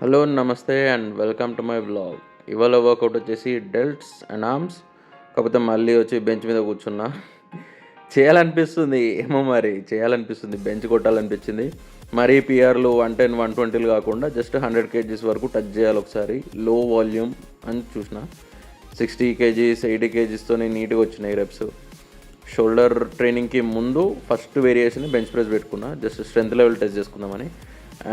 Hello నమస్తే and welcome to my vlog. ఇవాళ work out వచ్చేసి డెల్ట్స్ అండ్ ఆర్మ్స్. కాకపోతే మళ్ళీ వచ్చి బెంచ్ మీద కూర్చున్నా. చేయాలనిపిస్తుంది, ఏమో మరి చేయాలనిపిస్తుంది, బెంచ్ కొట్టాలనిపించింది. మరీ పిఆర్లు 110 120లు కాకుండా జస్ట్ 100 కేజీస్ వరకు టచ్ చేయాలి ఒకసారి, లో వాల్యూమ్ అని చూసిన. 60 కేజీస్ 80 కేజీస్తో నీట్గా వచ్చినాయి రెప్స్. షోల్డర్ ట్రైనింగ్కి ముందు ఫస్ట్ వేరియేషన్ బెంచ్ ప్రెస్ పెట్టుకున్నా, జస్ట్ స్ట్రెంత్ లెవెల్ టెస్ట్ చేసుకుందామని.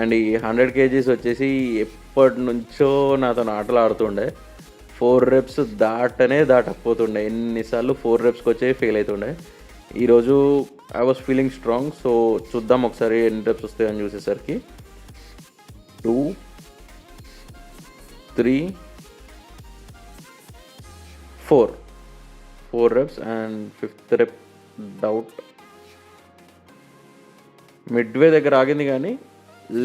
అండ్ ఈ 100 కేజీస్ వచ్చేసి ఎప్పటి నుంచో నాతో ఆటలు ఆడుతుండే. 4 రెప్స్ దాటకపోతుండే, ఎన్నిసార్లు 4 రెప్స్కి వచ్చే ఫెయిల్ అవుతుండే. ఈరోజు I was feeling strong, so చూద్దాం ఒకసారి ఎన్ని రెప్స్ వస్తాయని. చూసేసరికి 2 3 4 reps and 5th rep doubt. Midway దగ్గర ఆగింది, కానీ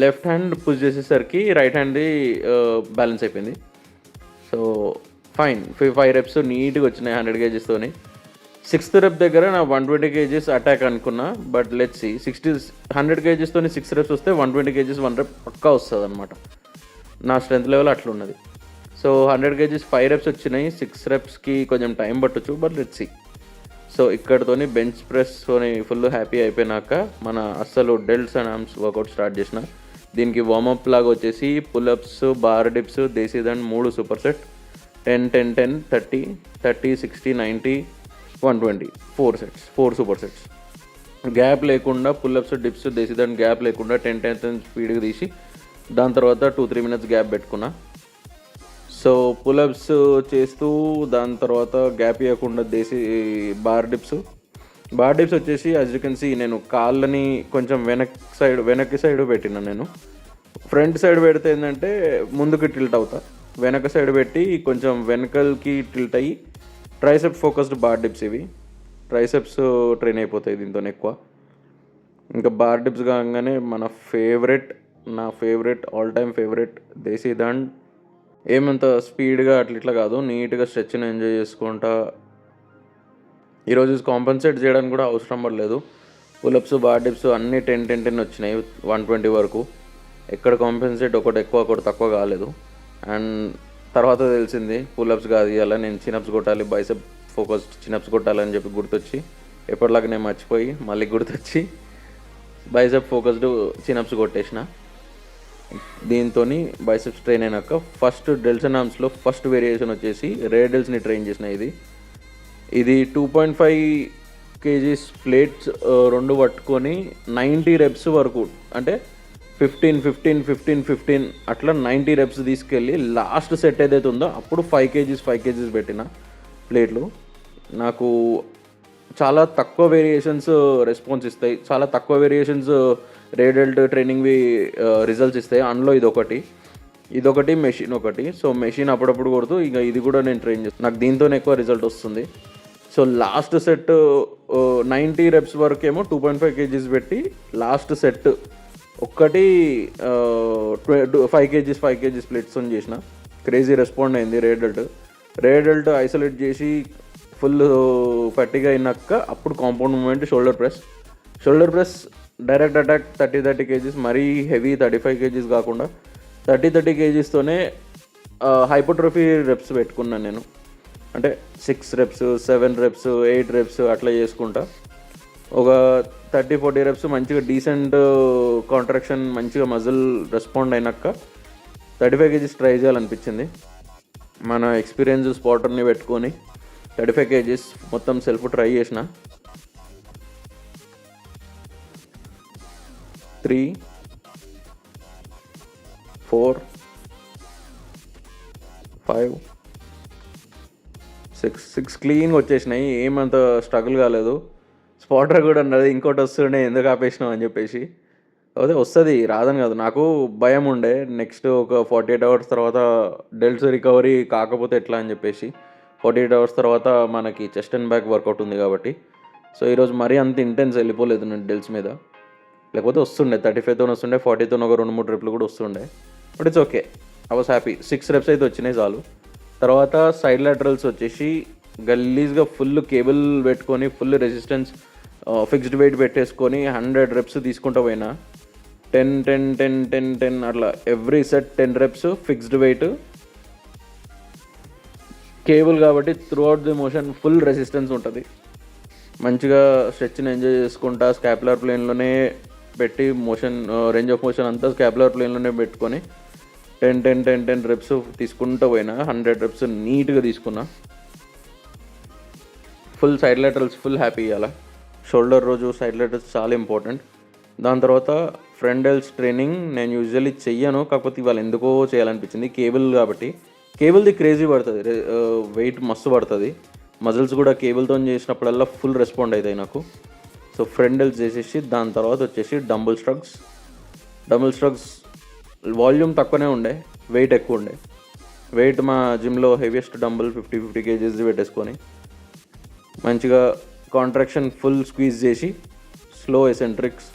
లెఫ్ట్ హ్యాండ్ పుష్ చేసేసరికి రైట్ హ్యాండ్ది బ్యాలెన్స్ అయిపోయింది. సో ఫైన్, 5 రెప్స్ నీట్గా వచ్చినాయి 100 కేజీస్తోని. 6th రెప్ దగ్గర నా 120 కేజీస్ అటాక్ అనుకున్నా, బట్ లెట్స్ సీ. 100 కేజీస్తోని 6 రెప్స్ వస్తే 120 కేజీస్ 1 రెప్ పక్కా వస్తుంది అనమాట. నా strength level అట్లున్నది. So 100 kgs 5 reps వచ్చినాయి. 6 రెప్స్కి కొంచెం టైం పట్టచ్చు, బట్ లెట్స్ సీ. సో ఇక్కడతోని బెంచ్ ప్రెస్తోని ఫుల్ హ్యాపీ అయిపోయినాక మన అస్సలు delts and arms workout start చేసిన. దీనికి వార్మప్ లాగా వచ్చేసి pullups, bar dips, desi dand 3 super set, 10 10 10 30 30 60 90 120 4 sets, 4 super sets. Gap లేకుండా pullups, dips, desi dand gap లేకుండా 10 10 10 స్పీడ్గా తీసి దాని తర్వాత 2-3 మినిట్స్ గ్యాప్ పెట్టుకున్నా. సో పులప్స్ చేస్తూ దాని తర్వాత గ్యాప్ ఇవ్వకుండా దేశీ బార్ డిప్స్ వచ్చేసి యాజ్ యూ కెన్ సీ, నేను కాళ్ళని కొంచెం వెనక్కి సైడ్ పెట్టినా. నేను ఫ్రంట్ సైడ్ పెడితే ఏంటంటే ముందుకు టిల్ట్ అవుతా, వెనక సైడ్ పెట్టి కొంచెం వెనకల్కి టిల్ట్ అయ్యి ట్రైసెప్స్ ఫోకస్డ్ బార్ డిప్స్. ఇవి ట్రైసెప్స్ ట్రైన్ అయిపోతాయి దీంతో ఎక్కువ. ఇంకా బార్ డిప్స్ కాగానే నా ఫేవరెట్ ఆల్ టైమ్ ఫేవరెట్ దేశీ దండ్. ఏమంత స్పీడ్గా ఇట్లా కాదు, నీట్గా స్ట్రెచ్ని ఎంజాయ్ చేసుకుంటా. ఈరోజు కాంపన్సేట్ చేయడానికి కూడా అవసరం పడలేదు. పులప్స్, బార్ డిప్స్ అన్నీ 10 10 10 వచ్చినాయి 120 వరకు. ఎక్కడ కాంపన్సేట్ ఒకటి ఎక్కువ ఒకటి తక్కువ కాలేదు. అండ్ తర్వాత తెలిసింది పులప్స్ కాదు, ఇవాళ నేను చినప్స్ కొట్టాలి, బైసెప్ ఫోకస్డ్ చినప్స్ కొట్టాలని చెప్పి గుర్తొచ్చి, ఎప్పటిలాగా నేను మర్చిపోయి మళ్ళీ గుర్తొచ్చి బైసెప్ ఫోకస్డ్ చినప్స్ కొట్టేసిన. దీంతో బైసెప్స్ ట్రైన్ అయినాక ఫస్ట్ డెల్ట్స్ అండ్ ఆర్మ్స్లో ఫస్ట్ వేరియేషన్ వచ్చేసి రేడల్స్ని ట్రైన్ చేసిన. ఇది 2.5 కేజీస్ ప్లేట్స్ 2 పట్టుకొని 90 రెప్స్ వరకు, అంటే 15 15 15 15 అట్లా 90 రెప్స్ తీసుకెళ్ళి లాస్ట్ సెట్ ఏదైతే ఉందో అప్పుడు 5 కేజీస్ పెట్టిన ప్లేట్లు. నాకు చాలా తక్కువ వేరియేషన్స్ రెస్పాన్స్ ఇస్తాయి, చాలా తక్కువ వేరియేషన్స్ రేడల్ట్ ట్రైనింగ్వి రిజల్ట్స్ ఇస్తాయి. అందులో ఇదొకటి మెషిన్ ఒకటి. సో మెషిన్ అప్పుడప్పుడు కొడుతూ ఇక ఇది కూడా నేను ట్రైన్ చేస్తాను, నాకు దీంతోనే ఎక్కువ రిజల్ట్ వస్తుంది. సో లాస్ట్ సెట్ 90 రెప్స్ వరకు ఏమో 2.5 కేజీస్ పెట్టి లాస్ట్ సెట్ ఒక్కటి 5 కేజీస్ ప్లేట్స్ చేసిన. క్రేజీ రెస్పాండ్ అయింది రేడల్ట్ ఐసోలేట్ చేసి ఫుల్ పట్టిగా అయినాక అప్పుడు compound movement shoulder press direct attack 30 kgs, మరీ హెవీ 35 కేజీస్ కాకుండా 30 కేజీస్తోనే హైపోట్రోఫీ రెప్స్ పెట్టుకున్నాను నేను. అంటే 6 రెప్స్ 7 రెప్స్ 8 రెప్స్ అట్లా చేసుకుంటా. ఒక 30-40 రెప్స్ మంచిగా డీసెంట్ కాంట్రాక్షన్, మంచిగా మజిల్ రెస్పాండ్ అయినాక 35 కేజీస్ ట్రై చేయాలనిపించింది. మన ఎక్స్పీరియన్స్ స్పాటర్ని పెట్టుకొని 35 కేజీస్ మొత్తం సెల్ఫ్ ట్రై చేసిన. 3 4 5 6 క్లీన్గా వచ్చేసినాయి, ఏమంత స్ట్రగుల్ కాలేదు. స్పాటర్ కూడా అన్నది ఇంకోటి వస్తుండే, ఎందుకు ఆపేసినాం అని చెప్పేసి. అదే వస్తుంది, రాదని కాదు, నాకు భయం ఉండే నెక్స్ట్ ఒక 48 అవర్స్ తర్వాత డెల్ట్స్ రికవరీ కాకపోతే ఎట్లా అని చెప్పేసి. 48 అవర్స్ తర్వాత మనకి చెస్ట్ అండ్ బ్యాక్ వర్కౌట్ ఉంది కాబట్టి. సో ఈరోజు మరీ అంత ఇంటెన్స్ వెళ్ళిపోలేదు నేను డెల్ట్స్ మీద, లేకపోతే వస్తుండే 35తో వస్తుండే, 40తో ఒక 2-3 రెప్లు కూడా వస్తుండే. But it's okay, I was happy. 6 reps అయితే వచ్చినాయి చాలు. తర్వాత సైడ్ లాటరల్స్ వచ్చేసి గల్లీజ్గా ఫుల్ కేబుల్ పెట్టుకొని ఫుల్ రెసిస్టెన్స్ ఫిక్స్డ్ వెయిట్ పెట్టేసుకొని 100 రెప్స్ తీసుకుంటూ పోయినా. 10 అట్లా every set 10 reps fixed weight. Cable కాబట్టి throughout the motion full resistance ఉంటుంది. మంచిగా స్ట్రెచ్ని ఎంజాయ్ చేసుకుంటా స్కాపులర్ ప్లేన్లోనే పెట్టి మోషన్ రేంజ్ ఆఫ్ మోషన్ అంతా స్కాపులర్ ప్లేన్లోనే పెట్టుకొని 10 reps తీసుకుంటూ పోయినా 100 reps నీట్గా తీసుకున్నా. Full side laterals full happy ఇవ్వాలి. షోల్డర్ రోజు సైడ్ లాటరల్స్ చాలా ఇంపార్టెంట్. దాని తర్వాత ఫ్రంట్ డెల్స్ ట్రైనింగ్ నేను యూజువల్లీ చెయ్యను, కాకపోతే ఇవాళ ఎందుకో చేయాలనిపించింది. కేబుల్ కాబట్టి కేబుల్ది క్రేజీ పడుతుంది, వెయిట్ మస్తు పడుతుంది. మజిల్స్ కూడా కేబుల్తో చేసినప్పుడల్లా ఫుల్ రెస్పాండ్ అవుతాయి నాకు. సో ఫ్రంట్ డెల్స్ చేసేసి దాని తర్వాత వచ్చేసి డంబుల్ స్ట్రగ్స్ వాల్యూమ్ తక్కువనే ఉండే, వెయిట్ ఎక్కువ ఉండే. వెయిట్ మా జిమ్లో హెవీయెస్ట్ డంబుల్ 50 kgs పెట్టేసుకొని మంచిగా కాంట్రాక్షన్ ఫుల్ స్క్వీజ్ చేసి స్లో ఎసెంట్రిక్స్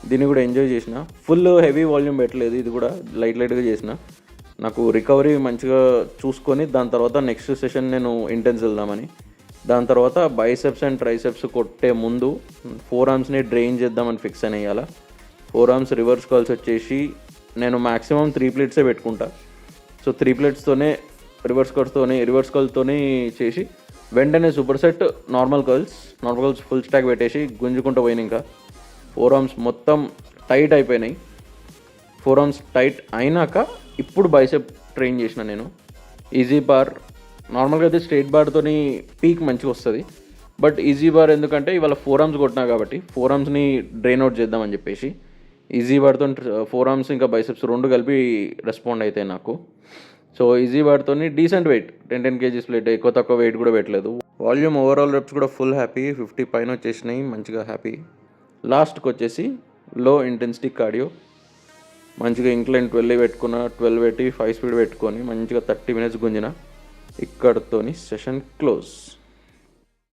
దీన్ని కూడా ఎంజాయ్ చేసిన. ఫుల్ హెవీ వాల్యూమ్ పెట్టలేదు, ఇది కూడా లైట్గా చేసిన. నాకు రికవరీ మంచిగా చూసుకొని దాని తర్వాత నెక్స్ట్ సెషన్ నేను ఇంటెన్స్ వెళ్దామని. దాని తర్వాత బైసెప్స్ అండ్ ట్రైసెప్స్ కొట్టే ముందు 4 armsని డ్రైన్ చేద్దామని ఫిక్స్ అని వేయాలి. 4 arms రివర్స్ కర్ల్స్ వచ్చేసి నేను మ్యాక్సిమం 3 plates పెట్టుకుంటా. సో 3 platesతోనే రివర్స్ కర్ల్స్తోనే చేసి వెంటనే super set normal curls full stock పెట్టేసి గుంజుకుంటూ పోయిన. ఇంకా 4 arms మొత్తం టైట్ అయిపోయినాయి. 4 arms టైట్ అయినాక ఇప్పుడు బైసెప్ ట్రైన్ చేసిన నేను. ఈజీ బార్ నార్మల్గా అయితే స్ట్రైట్ బార్తోని పీక్ మంచిగా వస్తుంది, బట్ ఈజీ బార్ ఎందుకంటే ఇవాళ 4 arms కొట్టినా కాబట్టి 4 armsని డ్రైన్ అవుట్ చేద్దామని చెప్పేసి ఈజీ బార్తో 4 arms ఇంకా బైసెప్స్ 2 కలిపి రెస్పాండ్ అవుతాయి నాకు. సో ఈజీ బార్తో డీసెంట్ వెయిట్ 10 kgs ప్లేట్, ఎక్కువ తక్కువ వెయిట్ కూడా పెట్టలేదు. వాల్యూమ్ ఓవరాల్ రెప్స్ కూడా ఫుల్ హ్యాపీ, 50 పైన వచ్చేసినాయి, మంచిగా హ్యాపీ. లాస్ట్కి వచ్చేసి లో ఇంటెన్సిటీ కార్డియో మంచిగా ఇంక్లైన్ 12 పెట్టుకున్న, 12 పెట్టి 5 speed పెట్టుకొని మంచిగా 30 minutes గుంజిన. ఇక్కడతోని సెషన్ క్లోజ్.